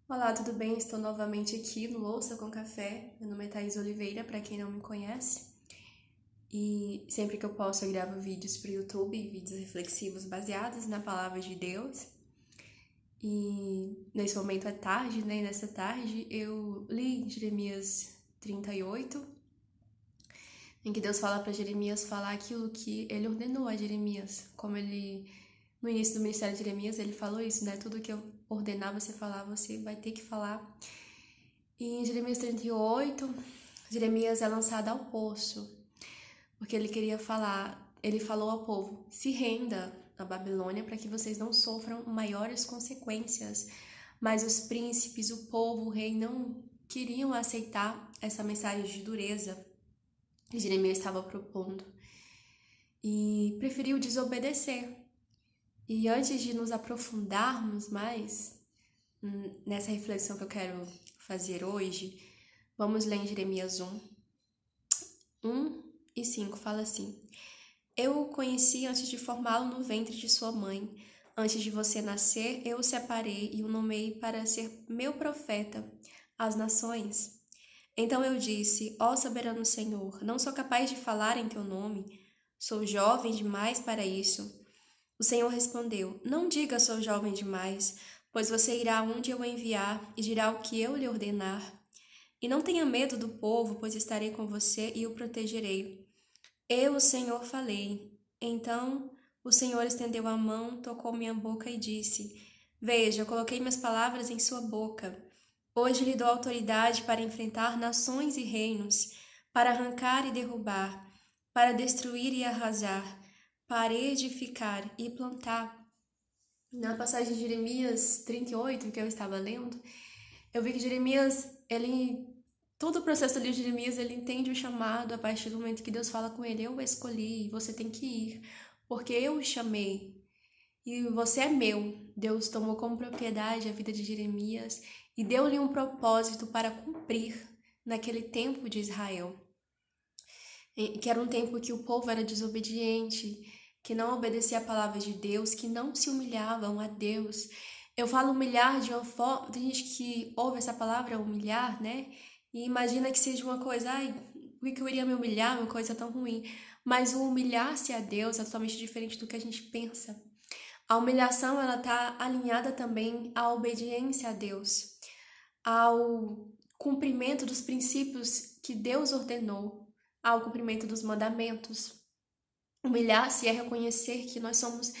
Olá, tudo bem? Estou novamente aqui no Louça com Café. Meu nome é Thaís Oliveira, para quem não me conhece. E sempre que eu posso, eu gravo vídeos para o YouTube, vídeos reflexivos baseados na palavra de Deus. E nesse momento é tarde, né? E nessa tarde eu li Jeremias 38, em que Deus fala para Jeremias falar aquilo que ele ordenou a Jeremias. No início do ministério de Jeremias, ele falou isso, né? Tudo que eu ordenar você falar, você vai ter que falar. E em Jeremias 38, Jeremias é lançado ao poço, porque ele queria falar, ele falou ao povo: se renda à Babilônia para que vocês não sofram maiores consequências. Mas os príncipes, o povo, o rei não queriam aceitar essa mensagem de dureza que Jeremias estava propondo e preferiu desobedecer. E antes de nos aprofundarmos mais nessa reflexão que eu quero fazer hoje, vamos ler em Jeremias 1 e 5 fala assim: Eu o conheci antes de formá-lo no ventre de sua mãe. Antes de você nascer, eu o separei e o nomeei para ser meu profeta às nações. Então eu disse: Ó soberano Senhor, não sou capaz de falar em teu nome. Sou jovem demais para isso. O Senhor respondeu: Não diga sou jovem demais, pois você irá onde eu o enviar e dirá o que eu lhe ordenar. E não tenha medo do povo, pois estarei com você e o protegerei. Eu, o Senhor, falei. Então o Senhor estendeu a mão, tocou minha boca e disse: Veja, eu coloquei minhas palavras em sua boca. Hoje lhe dou autoridade para enfrentar nações e reinos, para arrancar e derrubar, para destruir e arrasar, para edificar e plantar. Na passagem de Jeremias 38, que eu estava lendo, eu vi que Jeremias, todo o processo ali de Jeremias, ele entende o chamado a partir do momento que Deus fala com ele: eu o escolhi, você tem que ir, porque eu o chamei e você é meu. Deus tomou como propriedade a vida de Jeremias e deu-lhe um propósito para cumprir naquele tempo de Israel, que era um tempo que o povo era desobediente, que não obedecia a palavra de Deus, que não se humilhavam a Deus. Eu falo humilhar de uma forma, tem gente que ouve essa palavra humilhar, né? E imagina que seja uma coisa, ai, por que eu iria me humilhar, uma coisa tão ruim? Mas o humilhar-se a Deus é totalmente diferente do que a gente pensa. A humilhação, ela está alinhada também à obediência a Deus, ao cumprimento dos princípios que Deus ordenou, ao cumprimento dos mandamentos. Humilhar-se é reconhecer que nós somos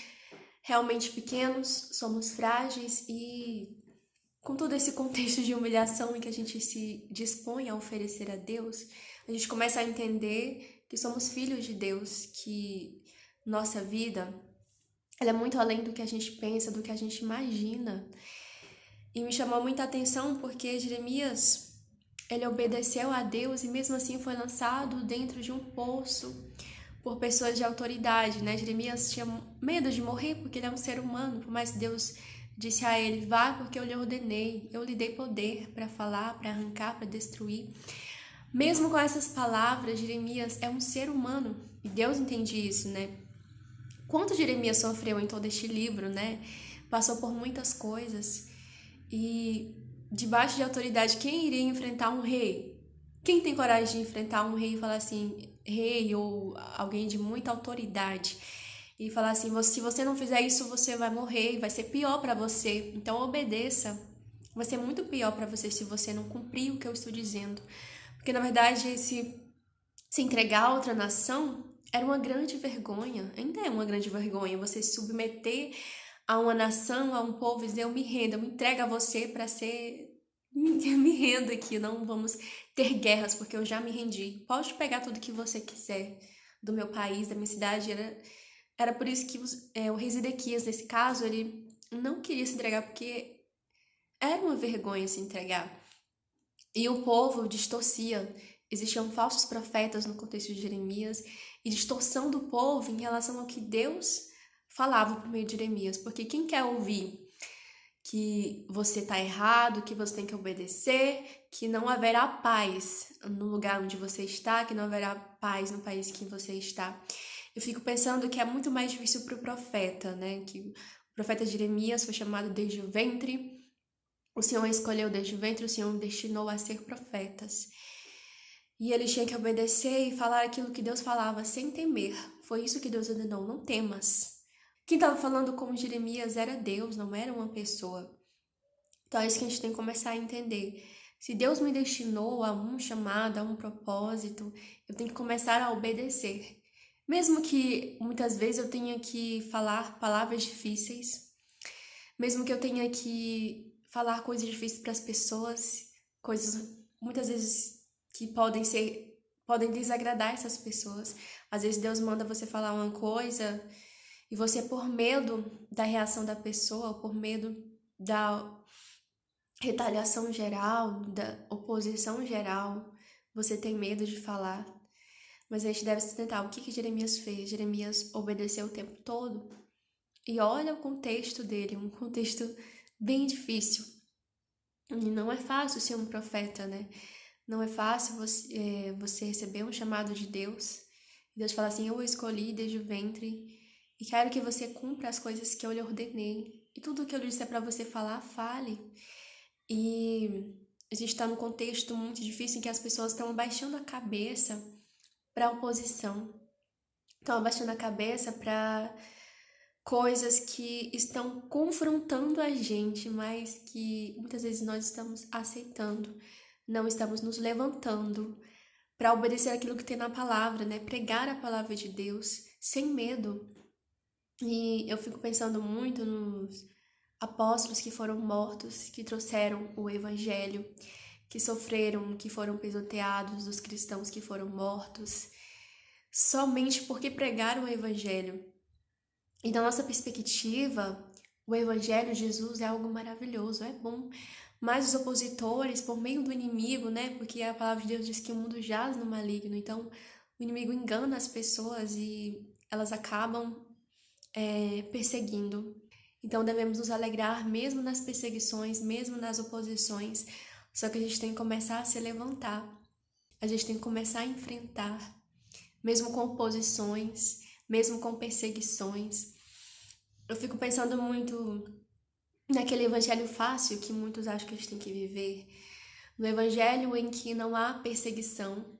realmente pequenos, somos frágeis e com todo esse contexto de humilhação em que a gente se dispõe a oferecer a Deus, a gente começa a entender que somos filhos de Deus, que nossa vida ela é muito além do que a gente pensa, do que a gente imagina. E me chamou muita atenção porque Jeremias, ele obedeceu a Deus e mesmo assim foi lançado dentro de um poço por pessoas de autoridade, né? Jeremias tinha medo de morrer porque ele é um ser humano, por mais que Deus disse a ele: vá porque eu lhe ordenei, eu lhe dei poder para falar, para arrancar, para destruir. Mesmo com essas palavras, Jeremias é um ser humano e Deus entende isso, né? Quanto Jeremias sofreu em todo este livro, né? Passou por muitas coisas. E debaixo de autoridade, quem iria enfrentar um rei? Quem tem coragem de enfrentar um rei e falar assim, rei ou alguém de muita autoridade, e falar assim: se você não fizer isso, você vai morrer, vai ser pior para você. Então obedeça. Vai ser muito pior para você se você não cumprir o que eu estou dizendo. Porque na verdade, se entregar a outra nação era uma grande vergonha, ainda é uma grande vergonha você se submeter a uma nação, a um povo e dizer: eu me rendo, eu me entrego a você para ser. Me rendo aqui, não vamos ter guerras, porque eu já me rendi. Pode pegar tudo que você quiser do meu país, da minha cidade. Era por isso que o rei Zedequias, nesse caso, ele não queria se entregar, porque era uma vergonha se entregar. E o povo distorcia. Existiam falsos profetas no contexto de Jeremias e distorção do povo em relação ao que Deus falava por meio de Jeremias. Porque quem quer ouvir que você está errado, que você tem que obedecer, que não haverá paz no lugar onde você está, que não haverá paz no país que você está? Eu fico pensando que é muito mais difícil para o profeta, né? Que o profeta Jeremias foi chamado desde o ventre O Senhor escolheu desde o ventre, o Senhor me destinou a ser profetas. E eles tinham que obedecer e falar aquilo que Deus falava sem temer. Foi isso que Deus ordenou, não temas. Quem estava falando como Jeremias era Deus, não era uma pessoa. Então é isso que a gente tem que começar a entender. Se Deus me destinou a um chamado, a um propósito, eu tenho que começar a obedecer. Mesmo que muitas vezes eu tenha que falar palavras difíceis, mesmo que eu tenha que falar coisas difíceis para as pessoas, coisas muitas vezes que podem desagradar essas pessoas. Às vezes Deus manda você falar uma coisa e você, por medo da reação da pessoa, por medo da retaliação geral, da oposição geral, você tem medo de falar. Mas a gente deve se tentar. O que Jeremias fez? Jeremias obedeceu o tempo todo. E olha o contexto dele, um contexto bem difícil. E não é fácil ser um profeta, né? Não é fácil você receber um chamado de Deus. E Deus fala assim, eu o escolhi desde o ventre e quero que você cumpra as coisas que eu lhe ordenei. E tudo o que eu lhe disser para você falar, fale. E a gente está num contexto muito difícil em que as pessoas estão abaixando a cabeça para a oposição. Estão abaixando a cabeça para coisas que estão confrontando a gente, mas que muitas vezes nós estamos aceitando, não estamos nos levantando para obedecer aquilo que tem na palavra, né? Pregar a palavra de Deus sem medo. E eu fico pensando muito nos apóstolos que foram mortos, que trouxeram o evangelho, que sofreram, que foram pisoteados, os cristãos que foram mortos, somente porque pregaram o evangelho. E da nossa perspectiva, o evangelho de Jesus é algo maravilhoso, é bom. Mas os opositores, por meio do inimigo, né? Porque a palavra de Deus diz que o mundo jaz no maligno. Então, o inimigo engana as pessoas e elas acabam perseguindo. Então, devemos nos alegrar mesmo nas perseguições, mesmo nas oposições. Só que a gente tem que começar a se levantar. A gente tem que começar a enfrentar, mesmo com oposições, mesmo com perseguições. Eu fico pensando muito naquele evangelho fácil que muitos acham que a gente tem que viver. No evangelho em que não há perseguição,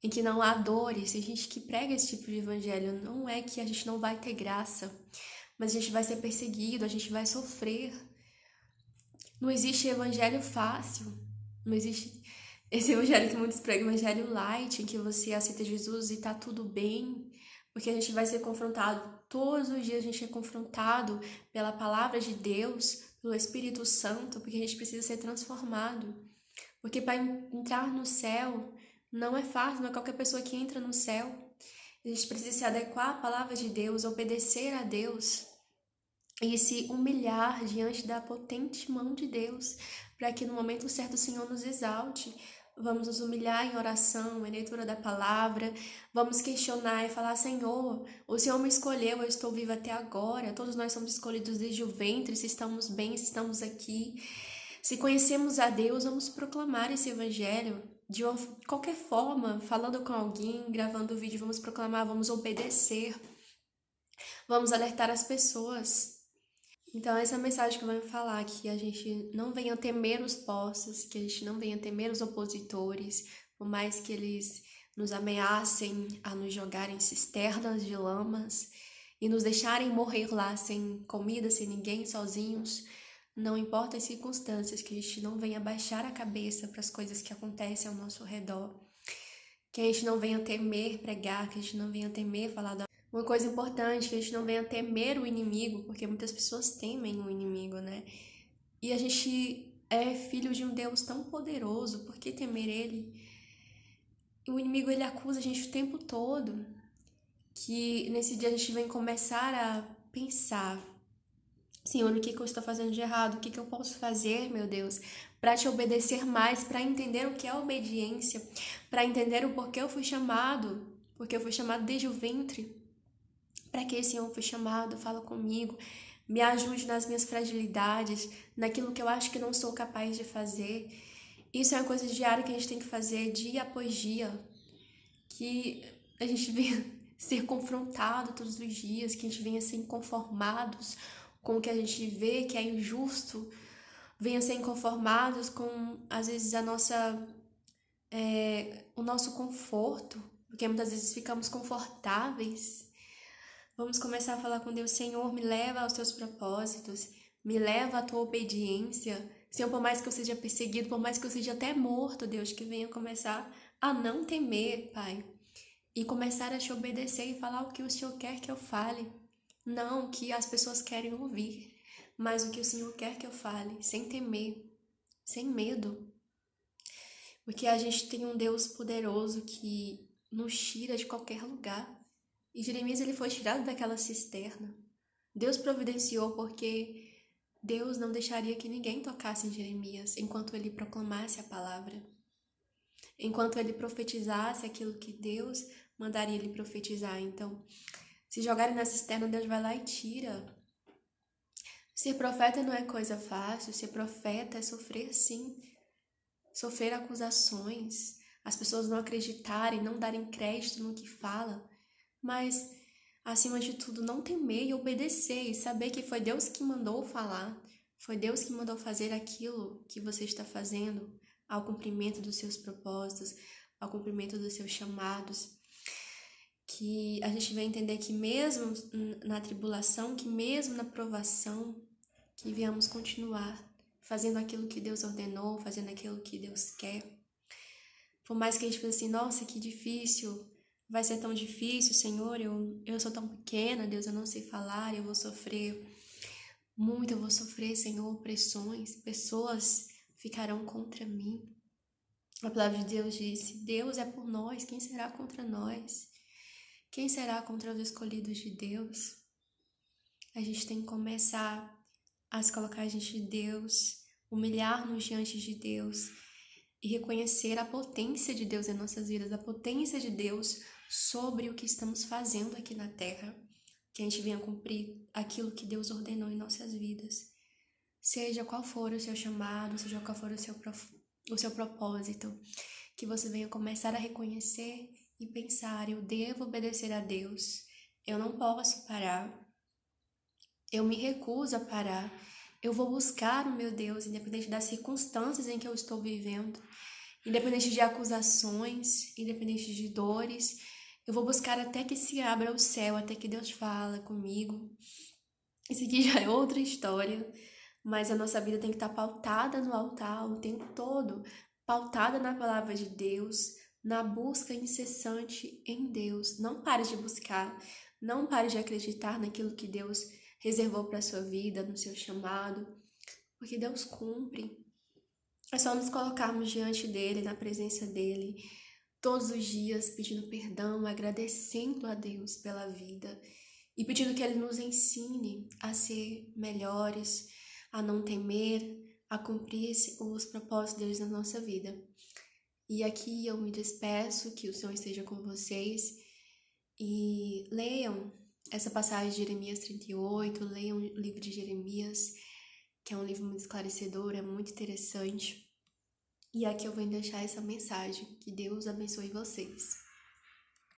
em que não há dores. Tem gente que prega esse tipo de evangelho. Não é que a gente não vai ter graça, mas a gente vai ser perseguido, a gente vai sofrer. Não existe evangelho fácil. Não existe esse evangelho que muitos pregam, evangelho light, em que você aceita Jesus e tá tudo bem. Porque a gente vai ser confrontado. Todos os dias a gente é confrontado pela palavra de Deus, pelo Espírito Santo, porque a gente precisa ser transformado. Porque para entrar no céu não é fácil, não é qualquer pessoa que entra no céu. A gente precisa se adequar à palavra de Deus, obedecer a Deus e se humilhar diante da potente mão de Deus, para que no momento certo o Senhor nos exalte. Vamos nos humilhar em oração, em leitura da palavra, vamos questionar e falar, Senhor, o Senhor me escolheu, eu estou viva até agora, todos nós somos escolhidos desde o ventre, se estamos bem, se estamos aqui. Se conhecemos a Deus, vamos proclamar esse evangelho de qualquer forma, falando com alguém, gravando vídeo, vamos proclamar, vamos obedecer, vamos alertar as pessoas. Então, essa é a mensagem que eu venho falar, que a gente não venha temer os postos, que a gente não venha temer os opositores, por mais que eles nos ameacem a nos jogar em cisternas de lamas e nos deixarem morrer lá sem comida, sem ninguém, sozinhos. Não importa as circunstâncias, que a gente não venha baixar a cabeça para as coisas que acontecem ao nosso redor. Que a gente não venha temer pregar, que a gente não venha temer falar da... Uma coisa importante, que a gente não venha temer o inimigo, porque muitas pessoas temem o inimigo, né? E a gente é filho de um Deus tão poderoso, por que temer ele? E o inimigo, ele acusa a gente o tempo todo, que nesse dia a gente vem começar a pensar, Senhor, o que eu estou fazendo de errado? O que eu posso fazer, meu Deus, para te obedecer mais, para entender o que é obediência, para entender o porquê eu fui chamado, porque eu fui chamado desde o ventre. Para que, Senhor, eu fui chamado? Fala comigo, me ajude nas minhas fragilidades, naquilo que eu acho que não sou capaz de fazer. Isso é uma coisa diária que a gente tem que fazer dia após dia, que a gente venha ser confrontado todos os dias, que a gente venha ser inconformados com o que a gente vê que é injusto venham ser inconformados com, às vezes, o nosso conforto, porque muitas vezes ficamos confortáveis. Vamos começar a falar com Deus: Senhor, me leva aos teus propósitos, me leva à tua obediência. Senhor, por mais que eu seja perseguido, por mais que eu seja até morto, Deus, que venha começar a não temer, Pai, e começar a te obedecer e falar o que o Senhor quer que eu fale, não o que as pessoas querem ouvir, mas o que o Senhor quer que eu fale, sem temer, sem medo. Porque a gente tem um Deus poderoso que nos tira de qualquer lugar. E Jeremias, ele foi tirado daquela cisterna. Deus providenciou porque Deus não deixaria que ninguém tocasse em Jeremias enquanto ele proclamasse a palavra. Enquanto ele profetizasse aquilo que Deus mandaria ele profetizar. Então, se jogarem na cisterna, Deus vai lá e tira. Ser profeta não é coisa fácil. Ser profeta é sofrer, sim. Sofrer acusações, as pessoas não acreditarem, não darem crédito no que fala, mas, acima de tudo, não temer e obedecer e saber que foi Deus que mandou falar, foi Deus que mandou fazer aquilo que você está fazendo ao cumprimento dos seus propósitos, ao cumprimento dos seus chamados. Que a gente vai entender que mesmo na tribulação, que mesmo na provação, que venhamos continuar fazendo aquilo que Deus ordenou, fazendo aquilo que Deus quer. Por mais que a gente pense assim: nossa, que difícil, vai ser tão difícil, Senhor, eu sou tão pequena, Deus, eu não sei falar, eu vou sofrer muito, eu vou sofrer, Senhor, pressões, pessoas ficarão contra mim. A palavra de Deus disse: Deus é por nós, quem será contra nós? Quem será contra os escolhidos de Deus? A gente tem que começar a se colocar diante de Deus, humilhar-nos diante de Deus e reconhecer a potência de Deus em nossas vidas, a potência de Deus sobre o que estamos fazendo aqui na Terra, que a gente venha cumprir aquilo que Deus ordenou em nossas vidas. Seja qual for o seu chamado, seja qual for o seu propósito, que você venha começar a reconhecer e pensar: eu devo obedecer a Deus, eu não posso parar, eu me recuso a parar. Eu vou buscar o meu Deus, independente das circunstâncias em que eu estou vivendo, independente de acusações, independente de dores. Eu vou buscar até que se abra o céu, até que Deus fala comigo. Isso aqui já é outra história, mas a nossa vida tem que estar pautada no altar o tempo todo, pautada na palavra de Deus, na busca incessante em Deus. Não pare de buscar, não pare de acreditar naquilo que Deus reservou para a sua vida, no seu chamado, porque Deus cumpre. É só nos colocarmos diante dele, na presença dele, todos os dias pedindo perdão, agradecendo a Deus pela vida e pedindo que ele nos ensine a ser melhores, a não temer, a cumprir os propósitos deles na nossa vida. E aqui eu me despeço, que o Senhor esteja com vocês e leiam essa passagem de Jeremias 38, leiam o livro de Jeremias, que é um livro muito esclarecedor, é muito interessante. E aqui eu vou deixar essa mensagem. Que Deus abençoe vocês.